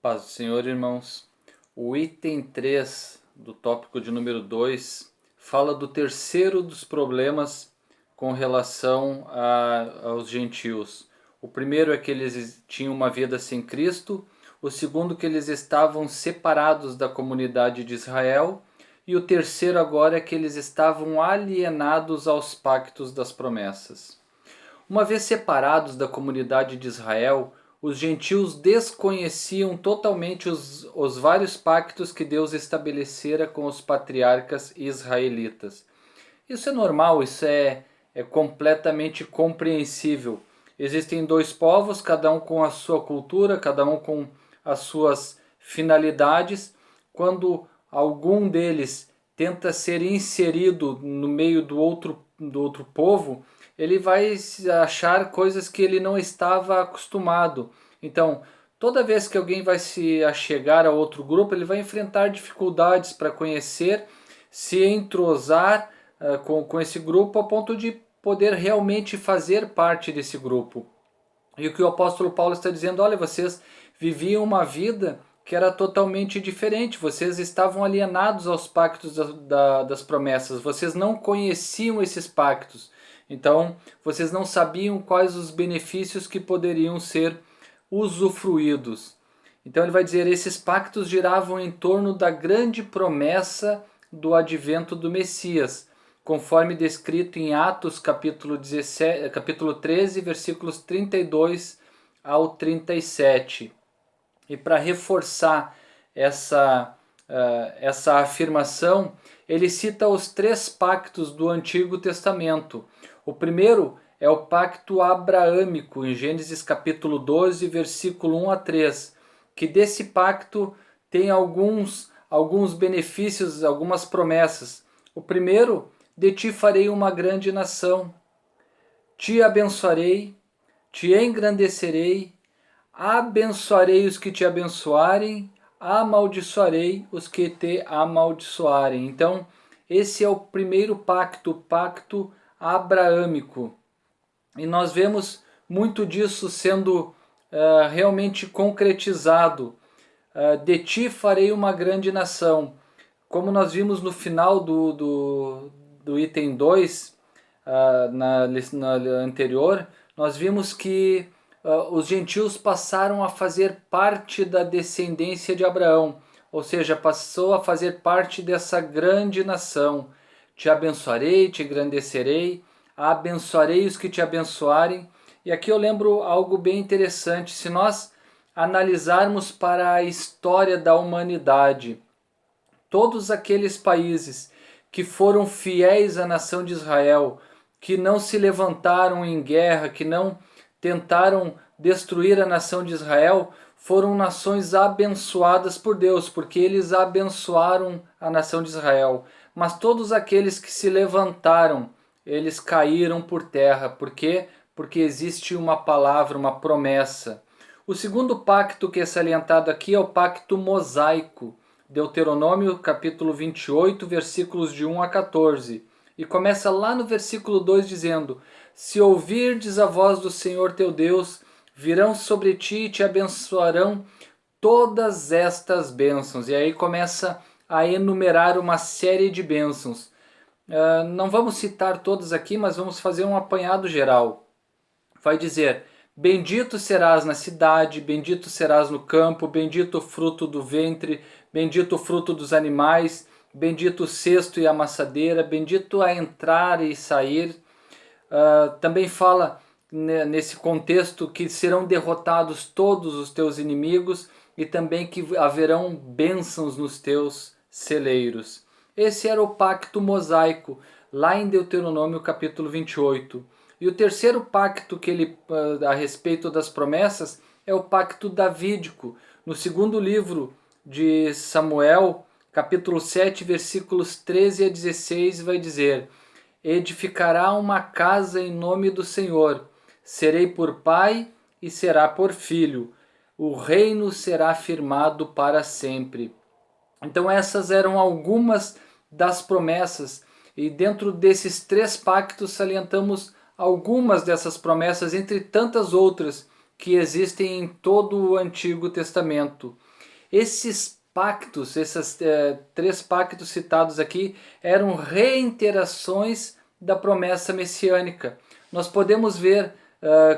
Paz do Senhor, irmãos. O item 3 do tópico de número 2 fala do terceiro dos problemas com relação aos gentios. O primeiro é que eles tinham uma vida sem Cristo, o segundo que eles estavam separados da comunidade de Israel, e o terceiro agora é que eles estavam alienados aos pactos das promessas. Uma vez separados da comunidade de Israel, os gentios desconheciam totalmente os vários pactos que Deus estabelecera com os patriarcas israelitas. Isso é normal, isso é completamente compreensível. Existem dois povos, cada um com a sua cultura, cada um com as suas finalidades. Quando algum deles tenta ser inserido no meio do outro povo, ele vai achar coisas que ele não estava acostumado. Então, toda vez que alguém vai se achegar a outro grupo, ele vai enfrentar dificuldades para conhecer, se entrosar com esse grupo a ponto de poder realmente fazer parte desse grupo. E o que o apóstolo Paulo está dizendo, olha, vocês viviam uma vida que era totalmente diferente, vocês estavam alienados aos pactos das promessas, vocês não conheciam esses pactos, então vocês não sabiam quais os benefícios que poderiam ser usufruídos. Então ele vai dizer, esses pactos giravam em torno da grande promessa do advento do Messias, conforme descrito em Atos capítulo 13, versículos 32 ao 37. E para reforçar essa afirmação, ele cita os três pactos do Antigo Testamento. O primeiro é o pacto abraâmico, em Gênesis capítulo 12, versículo 1 a 3, que desse pacto tem alguns benefícios, algumas promessas. O primeiro, de ti farei uma grande nação, te abençoarei, te engrandecerei, abençoarei os que te abençoarem, amaldiçoarei os que te amaldiçoarem. Então, esse é o primeiro pacto, o pacto abraâmico. E nós vemos muito disso sendo realmente concretizado. De ti farei uma grande nação. Como nós vimos no final do item 2, na anterior, nós vimos que os gentios passaram a fazer parte da descendência de Abraão, ou seja, passou a fazer parte dessa grande nação. Te abençoarei, te engrandecerei, abençoarei os que te abençoarem. E aqui eu lembro algo bem interessante, se nós analisarmos para a história da humanidade, todos aqueles países que foram fiéis à nação de Israel, que não se levantaram em guerra, que não tentaram destruir a nação de Israel, foram nações abençoadas por Deus, porque eles abençoaram a nação de Israel. Mas todos aqueles que se levantaram, eles caíram por terra. Por quê? Porque existe uma palavra, uma promessa. O segundo pacto que é salientado aqui é o pacto mosaico. Deuteronômio capítulo 28, versículos de 1 a 14. E começa lá no versículo 2 dizendo: se ouvirdes a voz do Senhor teu Deus, virão sobre ti e te abençoarão todas estas bênçãos. E aí começa a enumerar uma série de bênçãos. Não vamos citar todas aqui, mas vamos fazer um apanhado geral. Vai dizer: bendito serás na cidade, bendito serás no campo, bendito o fruto do ventre, bendito o fruto dos animais, bendito o cesto e a amassadeira, bendito a entrar e sair. Também fala nesse contexto que serão derrotados todos os teus inimigos e também que haverão bênçãos nos teus celeiros. Esse era o pacto mosaico, lá em Deuteronômio capítulo 28. E o terceiro pacto que ele, a respeito das promessas, é o pacto davídico. No segundo livro de Samuel, capítulo 7, versículos 13 a 16, vai dizer: edificará uma casa em nome do Senhor, serei por pai e será por filho, o reino será firmado para sempre. Então essas eram algumas das promessas, e dentro desses três pactos salientamos algumas dessas promessas, entre tantas outras que existem em todo o Antigo Testamento. Esses pactos, esses 3 pactos citados aqui, eram reiterações da promessa messiânica. Nós podemos ver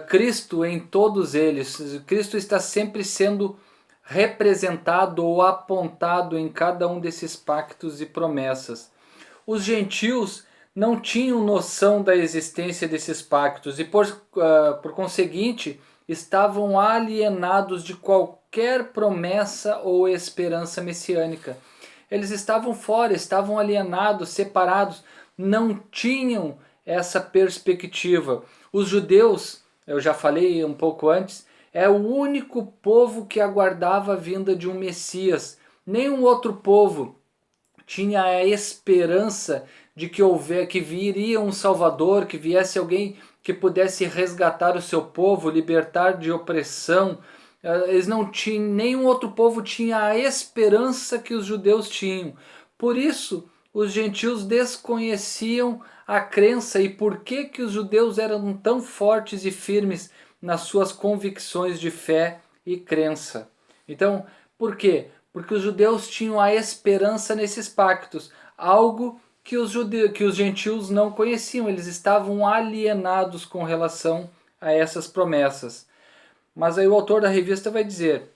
Cristo em todos eles. Cristo está sempre sendo representado ou apontado em cada um desses pactos e promessas. Os gentios não tinham noção da existência desses pactos e, por conseguinte, estavam alienados de qualquer promessa ou esperança messiânica. Eles estavam fora, estavam alienados, separados, não tinham essa perspectiva. Os judeus, eu já falei um pouco antes, é o único povo que aguardava a vinda de um Messias. Nenhum outro povo tinha a esperança de que viria um Salvador, que viesse alguém que pudesse resgatar o seu povo, libertar de opressão. Eles não tinham, nenhum outro povo tinha a esperança que os judeus tinham. Por isso, os gentios desconheciam a crença e por que os judeus eram tão fortes e firmes nas suas convicções de fé e crença. Então, por quê? Porque os judeus tinham a esperança nesses pactos, algo que os gentios não conheciam, eles estavam alienados com relação a essas promessas. Mas aí o autor da revista vai dizer: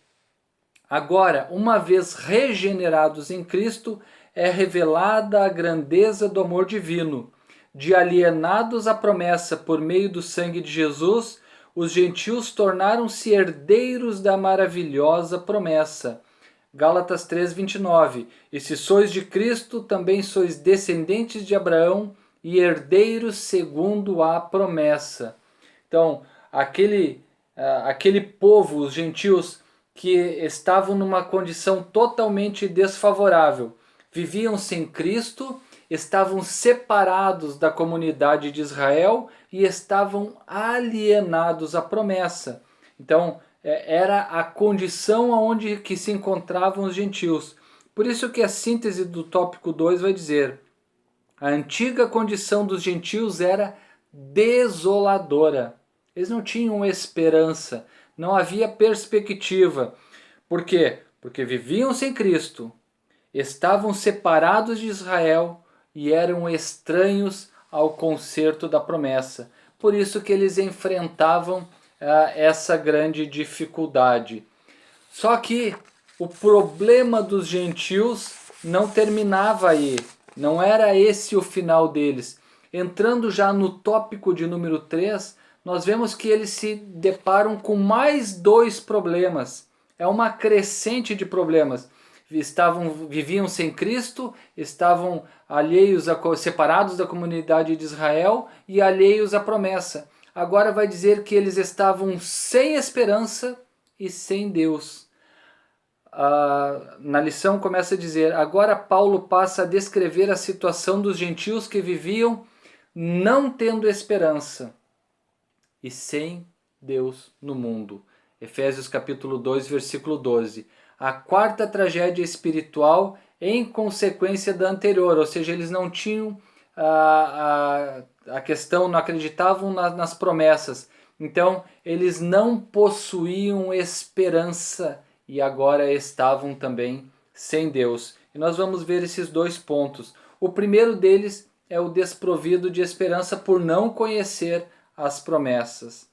agora, uma vez regenerados em Cristo, é revelada a grandeza do amor divino. De alienados à promessa por meio do sangue de Jesus, os gentios tornaram-se herdeiros da maravilhosa promessa. Gálatas 3:29. E se sois de Cristo, também sois descendentes de Abraão e herdeiros segundo a promessa. Então, aquele povo, os gentios, que estavam numa condição totalmente desfavorável, viviam sem Cristo, estavam separados da comunidade de Israel e estavam alienados à promessa. Então, era a condição onde que se encontravam os gentios. Por isso que a síntese do tópico 2 vai dizer: a antiga condição dos gentios era desoladora. Eles não tinham esperança, não havia perspectiva. Por quê? Porque viviam sem Cristo, estavam separados de Israel e eram estranhos ao concerto da promessa. Por isso que eles enfrentavam essa grande dificuldade. Só que o problema dos gentios não terminava aí, não era esse o final deles. Entrando já no tópico de número 3, nós vemos que eles se deparam com mais 2 problemas. É uma crescente de problemas. Viviam sem Cristo, estavam separados da comunidade de Israel e alheios à promessa. Agora vai dizer que eles estavam sem esperança e sem Deus. Na lição começa a dizer: agora Paulo passa a descrever a situação dos gentios que viviam não tendo esperança e sem Deus no mundo. Efésios capítulo 2, versículo 12. A 4ª tragédia espiritual em consequência da anterior, ou seja, eles não tinham a questão, não acreditavam nas promessas. Então, eles não possuíam esperança e agora estavam também sem Deus. E nós vamos ver esses 2 pontos. O primeiro deles é o desprovido de esperança por não conhecer as promessas.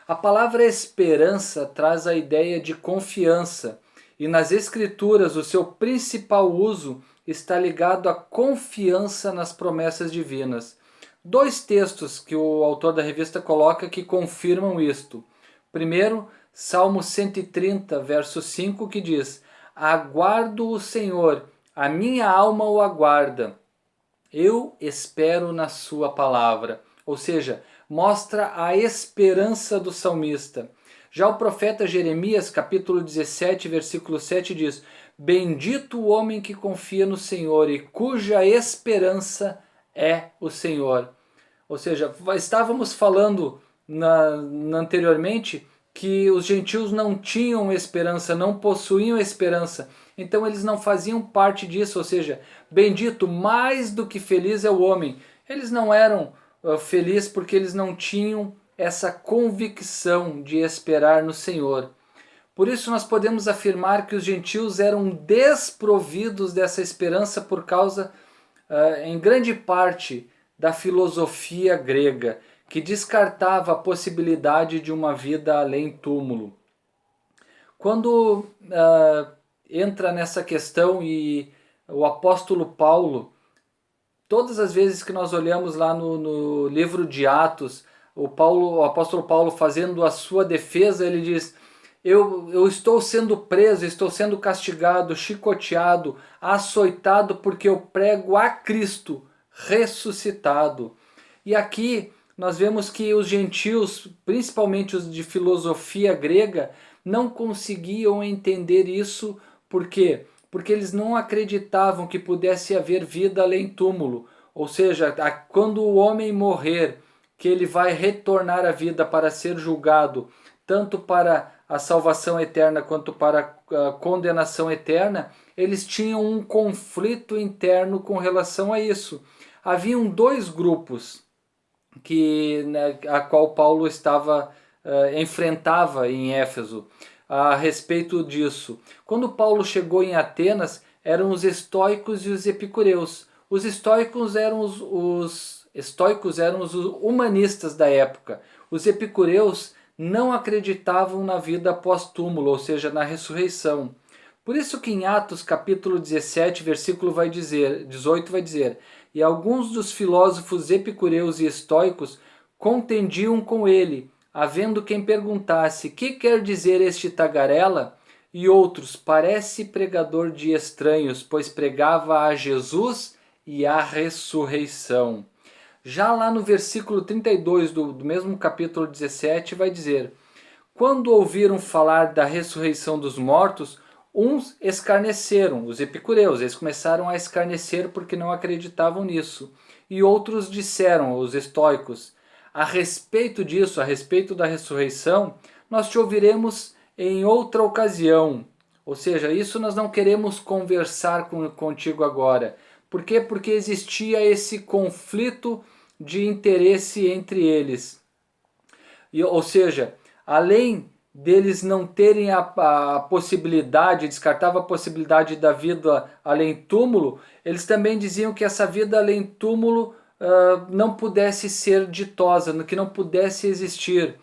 A palavra esperança traz a ideia de confiança, e nas Escrituras o seu principal uso está ligado à confiança nas promessas divinas. 2 textos que o autor da revista coloca que confirmam isto. Primeiro, Salmo 130, verso 5, que diz: aguardo o Senhor, a minha alma o aguarda. Eu espero na sua palavra. Ou seja, mostra a esperança do salmista. Já o profeta Jeremias, capítulo 17, versículo 7, diz: bendito o homem que confia no Senhor e cuja esperança é o Senhor. Ou seja, estávamos falando anteriormente que os gentios não tinham esperança, não possuíam esperança. Então eles não faziam parte disso, ou seja, bendito, mais do que feliz é o homem. Eles não eram felizes porque eles não tinham essa convicção de esperar no Senhor. Por isso nós podemos afirmar que os gentios eram desprovidos dessa esperança por causa, em grande parte, da filosofia grega, que descartava a possibilidade de uma vida além túmulo. Quando entra nessa questão e o apóstolo Paulo, todas as vezes que nós olhamos lá no livro de Atos, o apóstolo Paulo fazendo a sua defesa, ele diz: eu estou sendo preso, estou sendo castigado, chicoteado, açoitado porque eu prego a Cristo ressuscitado. E aqui nós vemos que os gentios, principalmente os de filosofia grega, não conseguiam entender isso. Por quê? Porque eles não acreditavam que pudesse haver vida além túmulo. Ou seja, quando o homem morrer, que ele vai retornar à vida para ser julgado, tanto para a salvação eterna quanto para a condenação eterna, eles tinham um conflito interno com relação a isso. Haviam dois grupos a qual Paulo enfrentava em Éfeso a respeito disso. Quando Paulo chegou em Atenas, eram os estoicos e os epicureus. Os estoicos eram os humanistas da época. Os epicureus não acreditavam na vida após túmulo, ou seja, na ressurreição. Por isso que em Atos capítulo 17, versículo 18 vai dizer: e alguns dos filósofos epicureus e estoicos contendiam com ele, havendo quem perguntasse: que quer dizer este tagarela? E outros: parece pregador de estranhos, pois pregava a Jesus e a ressurreição. Já lá no versículo 32 do mesmo capítulo 17 vai dizer: quando ouviram falar da ressurreição dos mortos, uns escarneceram, os epicureus, eles começaram a escarnecer porque não acreditavam nisso. E outros disseram, os estoicos: a respeito disso, a respeito da ressurreição, nós te ouviremos em outra ocasião. Ou seja, isso nós não queremos conversar contigo agora. Por quê? Porque existia esse conflito de interesse entre eles. Ou seja, além deles não terem a possibilidade, descartava a possibilidade da vida além túmulo, eles também diziam que essa vida além túmulo não pudesse ser ditosa, que não pudesse existir.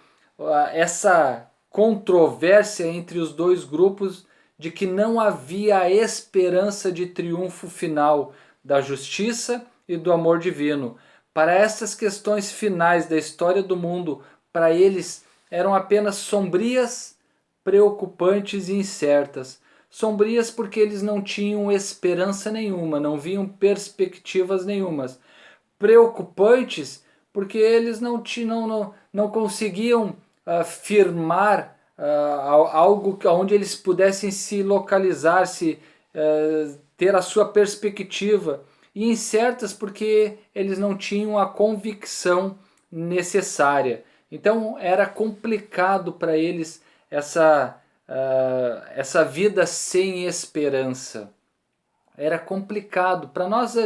Essa controvérsia entre os dois grupos de que não havia esperança de triunfo final da justiça e do amor divino. Para essas questões finais da história do mundo, para eles eram apenas sombrias, preocupantes e incertas. Sombrias porque eles não tinham esperança nenhuma, não viam perspectivas nenhumas. Preocupantes porque eles não conseguiam firmar algo onde eles pudessem se localizar, ter a sua perspectiva. E incertas porque eles não tinham a convicção necessária. Então era complicado para eles essa vida sem esperança. Era complicado. Para nós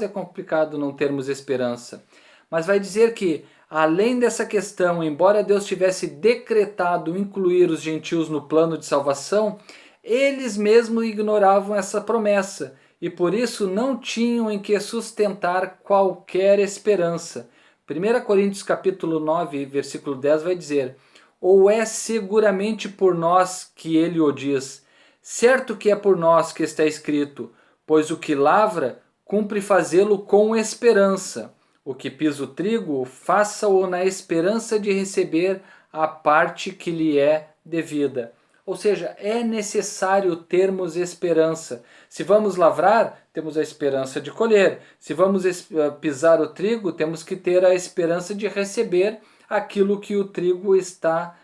é complicado não termos esperança. Mas vai dizer que, além dessa questão, embora Deus tivesse decretado incluir os gentios no plano de salvação, eles mesmos ignoravam essa promessa e por isso não tinham em que sustentar qualquer esperança. 1 Coríntios capítulo 9, versículo 10 vai dizer: ou é seguramente por nós que ele o diz, certo que é por nós que está escrito, pois o que lavra, cumpre fazê-lo com esperança. O que pisa o trigo, faça-o na esperança de receber a parte que lhe é devida. Ou seja, é necessário termos esperança. Se vamos lavrar, temos a esperança de colher. Se vamos pisar o trigo, temos que ter a esperança de receber aquilo que o trigo está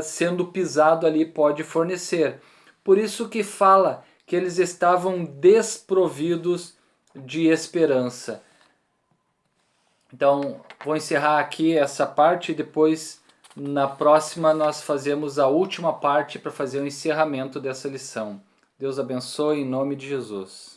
sendo pisado ali pode fornecer. Por isso que fala que eles estavam desprovidos de esperança. Então, vou encerrar aqui essa parte e depois, na próxima, nós fazemos a última parte para fazer o encerramento dessa lição. Deus abençoe em nome de Jesus.